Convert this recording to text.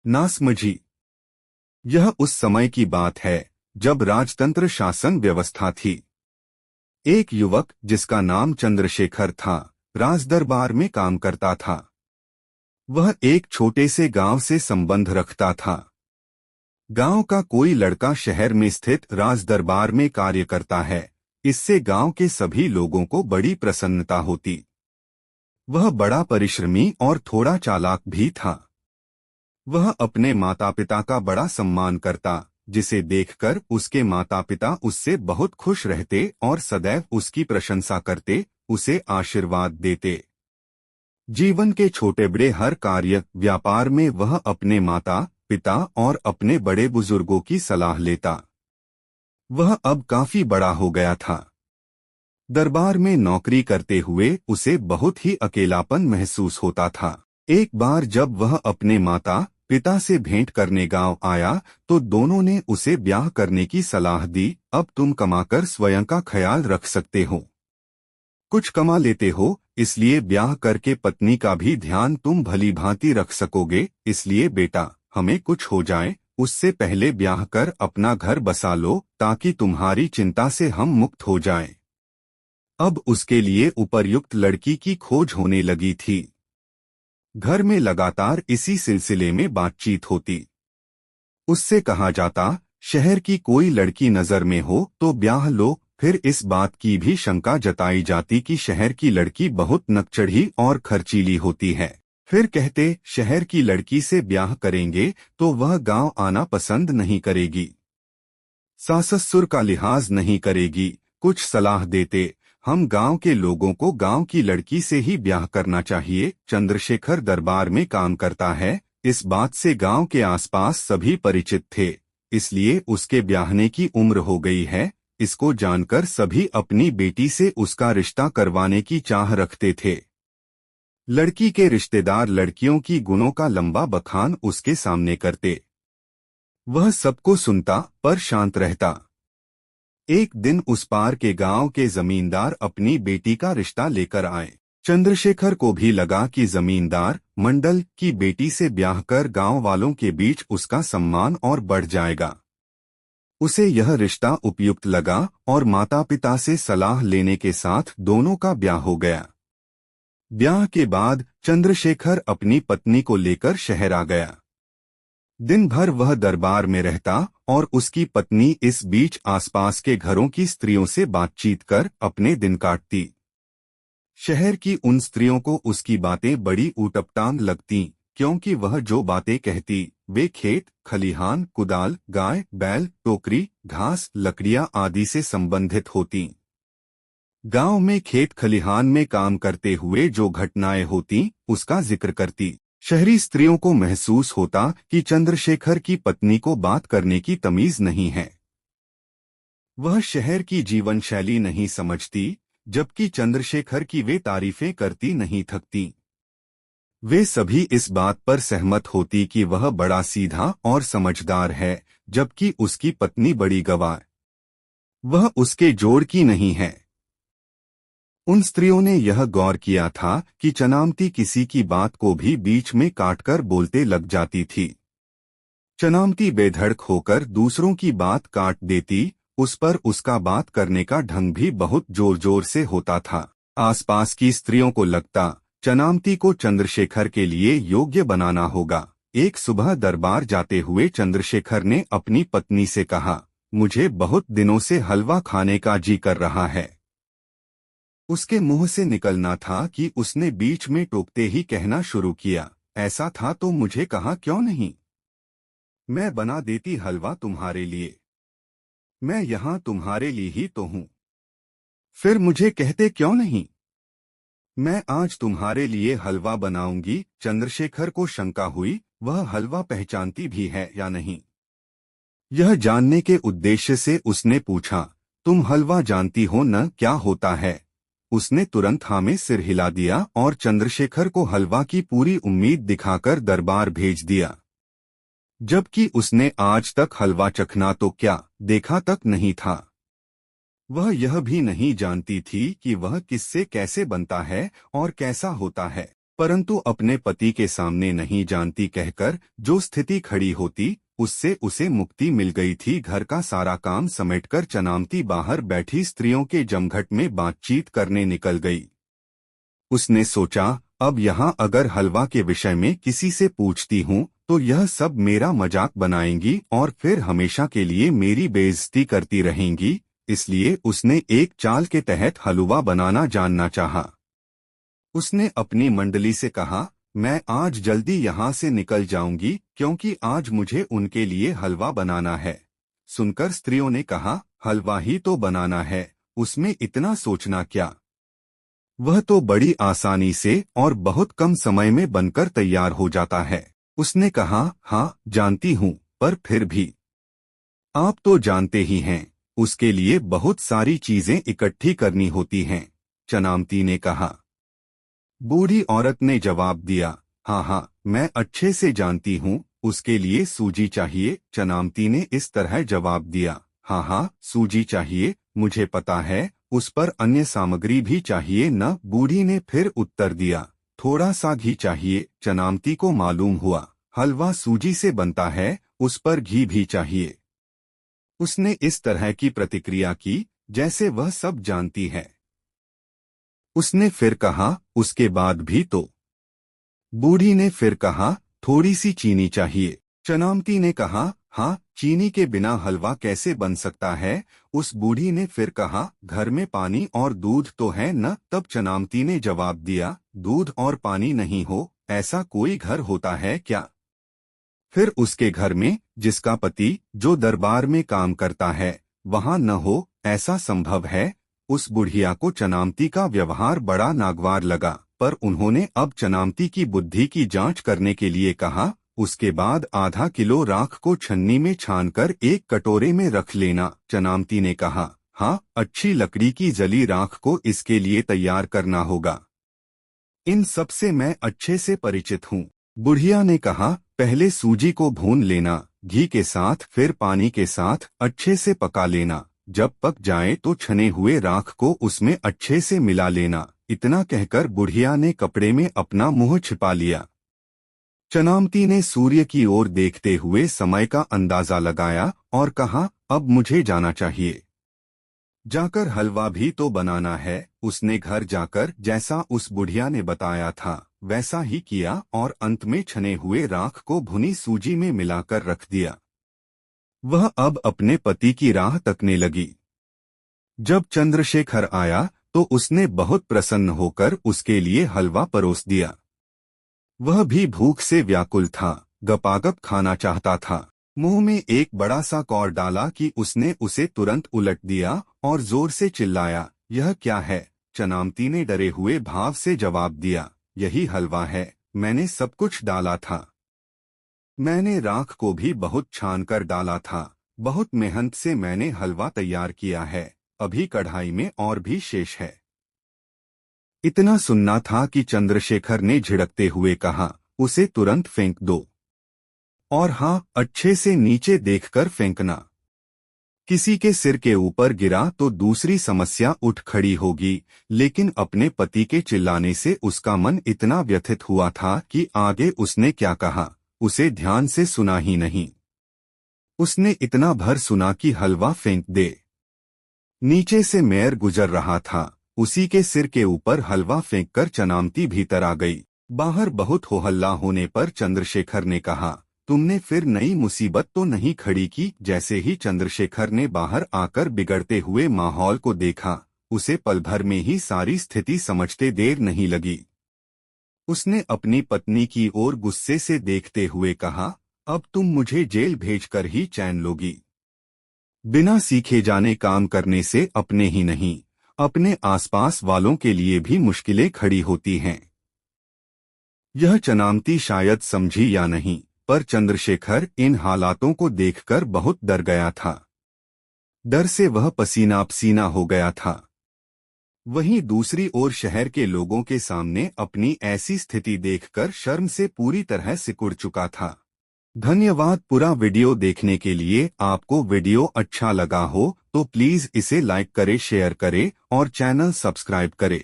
नासमझी। यह उस समय की बात है जब राजतंत्र शासन व्यवस्था थी। एक युवक जिसका नाम चंद्रशेखर था, राजदरबार में काम करता था। वह एक छोटे से गांव से संबंध रखता था। गांव का कोई लड़का शहर में स्थित राजदरबार में कार्य करता है, इससे गांव के सभी लोगों को बड़ी प्रसन्नता होती। वह बड़ा परिश्रमी और थोड़ा चालाक भी था। वह अपने माता पिता का बड़ा सम्मान करता, जिसे देखकर उसके माता पिता उससे बहुत खुश रहते और सदैव उसकी प्रशंसा करते, उसे आशीर्वाद देते। जीवन के छोटे बड़े हर कार्य व्यापार में वह अपने माता पिता और अपने बड़े बुजुर्गों की सलाह लेता। वह अब काफी बड़ा हो गया था। दरबार में नौकरी करते हुए उसे बहुत ही अकेलापन महसूस होता था। एक बार जब वह अपने माता पिता से भेंट करने गांव आया तो दोनों ने उसे ब्याह करने की सलाह दी। अब तुम कमाकर स्वयं का ख्याल रख सकते हो, कुछ कमा लेते हो, इसलिए ब्याह करके पत्नी का भी ध्यान तुम भली भांति रख सकोगे। इसलिए बेटा, हमें कुछ हो जाए उससे पहले ब्याह कर अपना घर बसा लो, ताकि तुम्हारी चिंता से हम मुक्त हो जाएं। अब उसके लिए उपर्युक्त लड़की की खोज होने लगी थी। घर में लगातार इसी सिलसिले में बातचीत होती। उससे कहा जाता, शहर की कोई लड़की नजर में हो तो ब्याह लो। फिर इस बात की भी शंका जताई जाती कि शहर की लड़की बहुत नकचढ़ी और खर्चीली होती है। फिर कहते, शहर की लड़की से ब्याह करेंगे तो वह गांव आना पसंद नहीं करेगी, सास ससुर का लिहाज नहीं करेगी। कुछ सलाह देते, हम गांव के लोगों को गांव की लड़की से ही ब्याह करना चाहिए। चंद्रशेखर दरबार में काम करता है, इस बात से गांव के आसपास सभी परिचित थे, इसलिए उसके ब्याहने की उम्र हो गई है। इसको जानकर सभी अपनी बेटी से उसका रिश्ता करवाने की चाह रखते थे। लड़की के रिश्तेदार लड़कियों की गुणों का लंबा बखान उसके सामने करते। वह सबको सुनता पर शांत रहता। एक दिन उस पार के गांव के जमींदार अपनी बेटी का रिश्ता लेकर आए। चंद्रशेखर को भी लगा कि जमींदार मंडल की बेटी से ब्याह कर गांव वालों के बीच उसका सम्मान और बढ़ जाएगा। उसे यह रिश्ता उपयुक्त लगा और माता पिता से सलाह लेने के साथ दोनों का ब्याह हो गया। ब्याह के बाद चंद्रशेखर अपनी पत्नी को लेकर शहर आ गया। दिन भर वह दरबार में रहता और उसकी पत्नी इस बीच आसपास के घरों की स्त्रियों से बातचीत कर अपने दिन काटती। शहर की उन स्त्रियों को उसकी बातें बड़ी ऊटपटांग लगतीं, क्योंकि वह जो बातें कहती वे खेत खलिहान कुदाल गाय बैल टोकरी घास लकड़ियां आदि से संबंधित होती। गांव में खेत खलिहान में काम करते हुए जो घटनाएं होती उसका जिक्र करती। शहरी स्त्रियों को महसूस होता कि चंद्रशेखर की पत्नी को बात करने की तमीज नहीं है। वह शहर की जीवन शैली नहीं समझती, जबकि चंद्रशेखर की वे तारीफें करती नहीं थकती। वे सभी इस बात पर सहमत होती कि वह बड़ा सीधा और समझदार है, जबकि उसकी पत्नी बड़ी गंवार, वह उसके जोड़ की नहीं है। उन स्त्रियों ने यह गौर किया था कि चनामती किसी की बात को भी बीच में काटकर बोलते लग जाती थी। चनामती बेधड़क होकर दूसरों की बात काट देती, उस पर उसका बात करने का ढंग भी बहुत जोर जोर से होता था। आसपास की स्त्रियों को लगता चनामती को चंद्रशेखर के लिए योग्य बनाना होगा। एक सुबह दरबार जाते हुए चंद्रशेखर ने अपनी पत्नी से कहा, मुझे बहुत दिनों से हलवा खाने का जी कर रहा है। उसके मुंह से निकलना था कि उसने बीच में टोकते ही कहना शुरू किया, ऐसा था तो मुझे कहा क्यों नहीं, मैं बना देती हलवा तुम्हारे लिए, मैं यहाँ तुम्हारे लिए ही तो हूँ। फिर मुझे कहते क्यों नहीं, मैं आज तुम्हारे लिए हलवा बनाऊंगी। चंद्रशेखर को शंका हुई, वह हलवा पहचानती भी है या नहीं। यह जानने के उद्देश्य से उसने पूछा, तुम हलवा जानती हो न, क्या होता है। उसने तुरंत हाँ में सिर हिला दिया और चंद्रशेखर को हलवा की पूरी उम्मीद दिखाकर दरबार भेज दिया, जबकि उसने आज तक हलवा चखना तो क्या देखा तक नहीं था। वह यह भी नहीं जानती थी कि वह किससे कैसे बनता है और कैसा होता है। परंतु अपने पति के सामने नहीं जानती कहकर जो स्थिति खड़ी होती उससे उसे मुक्ति मिल गई थी। घर का सारा काम समेटकर चनामती बाहर बैठी स्त्रियों के जमघट में बातचीत करने निकल गई। उसने सोचा, अब यहाँ अगर हलवा के विषय में किसी से पूछती हूँ तो यह सब मेरा मजाक बनाएंगी और फिर हमेशा के लिए मेरी बेइज्जती करती रहेंगी। इसलिए उसने एक चाल के तहत हलवा बनाना जानना चाहा। उसने अपनी मंडली से कहा, मैं आज जल्दी यहाँ से निकल जाऊंगी क्योंकि आज मुझे उनके लिए हलवा बनाना है। सुनकर स्त्रियों ने कहा, हलवा ही तो बनाना है, उसमें इतना सोचना क्या, वह तो बड़ी आसानी से और बहुत कम समय में बनकर तैयार हो जाता है। उसने कहा, हाँ जानती हूँ, पर फिर भी आप तो जानते ही हैं, उसके लिए बहुत सारी चीजें इकट्ठी करनी होती हैं। चनामती ने कहा। बूढ़ी औरत ने जवाब दिया, हाँ हाँ मैं अच्छे से जानती हूँ, उसके लिए सूजी चाहिए। चनामती ने इस तरह जवाब दिया, हाँ हाँ सूजी चाहिए, मुझे पता है, उस पर अन्य सामग्री भी चाहिए न। बूढ़ी ने फिर उत्तर दिया, थोड़ा सा घी चाहिए। चनामती को मालूम हुआ हलवा सूजी से बनता है, उस पर घी भी चाहिए। उसने इस तरह की प्रतिक्रिया की जैसे वह सब जानती है। उसने फिर कहा, उसके बाद भी तो। बूढ़ी ने फिर कहा, थोड़ी सी चीनी चाहिए। चनामती ने कहा, हाँ चीनी के बिना हलवा कैसे बन सकता है। उस बूढ़ी ने फिर कहा, घर में पानी और दूध तो है न। तब चनामती ने जवाब दिया, दूध और पानी नहीं हो ऐसा कोई घर होता है क्या। फिर उसके घर में जिसका पति जो दरबार में काम करता है वहां न हो ऐसा संभव है। उस बुढ़िया को चनामती का व्यवहार बड़ा नागवार लगा, पर उन्होंने अब चनामती की बुद्धि की जांच करने के लिए कहा। उसके बाद आधा किलो राख को छन्नी में छानकर एक कटोरे में रख लेना। चनामती ने कहा, हाँ अच्छी लकड़ी की जली राख को इसके लिए तैयार करना होगा, इन सब से मैं अच्छे से परिचित हूँ। बुढ़िया ने कहा, पहले सूजी को भून लेना घी के साथ, फिर पानी के साथ अच्छे से पका लेना। जब पक जाए तो छने हुए राख को उसमें अच्छे से मिला लेना। इतना कहकर बुढ़िया ने कपड़े में अपना मुंह छिपा लिया। चनामती ने सूर्य की ओर देखते हुए समय का अंदाजा लगाया और कहा, अब मुझे जाना चाहिए, जाकर हलवा भी तो बनाना है। उसने घर जाकर जैसा उस बुढ़िया ने बताया था वैसा ही किया और अंत में छने हुए राख को भुनी सूजी में मिलाकर रख दिया। वह अब अपने पति की राह तकने लगी। जब चंद्रशेखर आया तो उसने बहुत प्रसन्न होकर उसके लिए हलवा परोस दिया। वह भी भूख से व्याकुल था, गपागप खाना चाहता था। मुंह में एक बड़ा सा कौर डाला कि उसने उसे तुरंत उलट दिया और जोर से चिल्लाया, यह क्या है। चनामती ने डरे हुए भाव से जवाब दिया, यही हलवा है, मैंने सब कुछ डाला था। मैंने राख को भी बहुत छानकर डाला था, बहुत मेहनत से मैंने हलवा तैयार किया है, अभी कढ़ाई में और भी शेष है। इतना सुनना था कि चंद्रशेखर ने झिड़कते हुए कहा, उसे तुरंत फेंक दो, और हाँ अच्छे से नीचे देखकर फेंकना। किसी के सिर के ऊपर गिरा तो दूसरी समस्या उठ खड़ी होगी। लेकिन अपने पति के चिल्लाने से उसका मन इतना व्यथित हुआ था कि आगे उसने क्या कहा उसे ध्यान से सुना ही नहीं। उसने इतना भर सुना कि हलवा फेंक दे। नीचे से मेयर गुजर रहा था, उसी के सिर के ऊपर हलवा फेंककर चनामती भीतर आ गई। बाहर बहुत हो हल्ला होने पर चंद्रशेखर ने कहा, तुमने फिर नई मुसीबत तो नहीं खड़ी की। जैसे ही चंद्रशेखर ने बाहर आकर बिगड़ते हुए माहौल को देखा, उसे पल भर में ही सारी स्थिति समझते देर नहीं लगी। उसने अपनी पत्नी की ओर गुस्से से देखते हुए कहा, अब तुम मुझे जेल भेजकर ही चैन लोगी। बिना सीखे जाने काम करने से अपने ही नहीं, अपने आसपास वालों के लिए भी मुश्किलें खड़ी होती हैं। यह चनामती शायद समझी या नहीं, पर चंद्रशेखर इन हालातों को देखकर बहुत डर गया था। डर से वह पसीना पसीना हो गया था। वहीं दूसरी ओर शहर के लोगों के सामने अपनी ऐसी स्थिति देखकर शर्म से पूरी तरह सिकुड़ चुका था। धन्यवाद पूरा वीडियो देखने के लिए। आपको वीडियो अच्छा लगा हो तो प्लीज इसे लाइक करें, शेयर करें और चैनल सब्सक्राइब करें।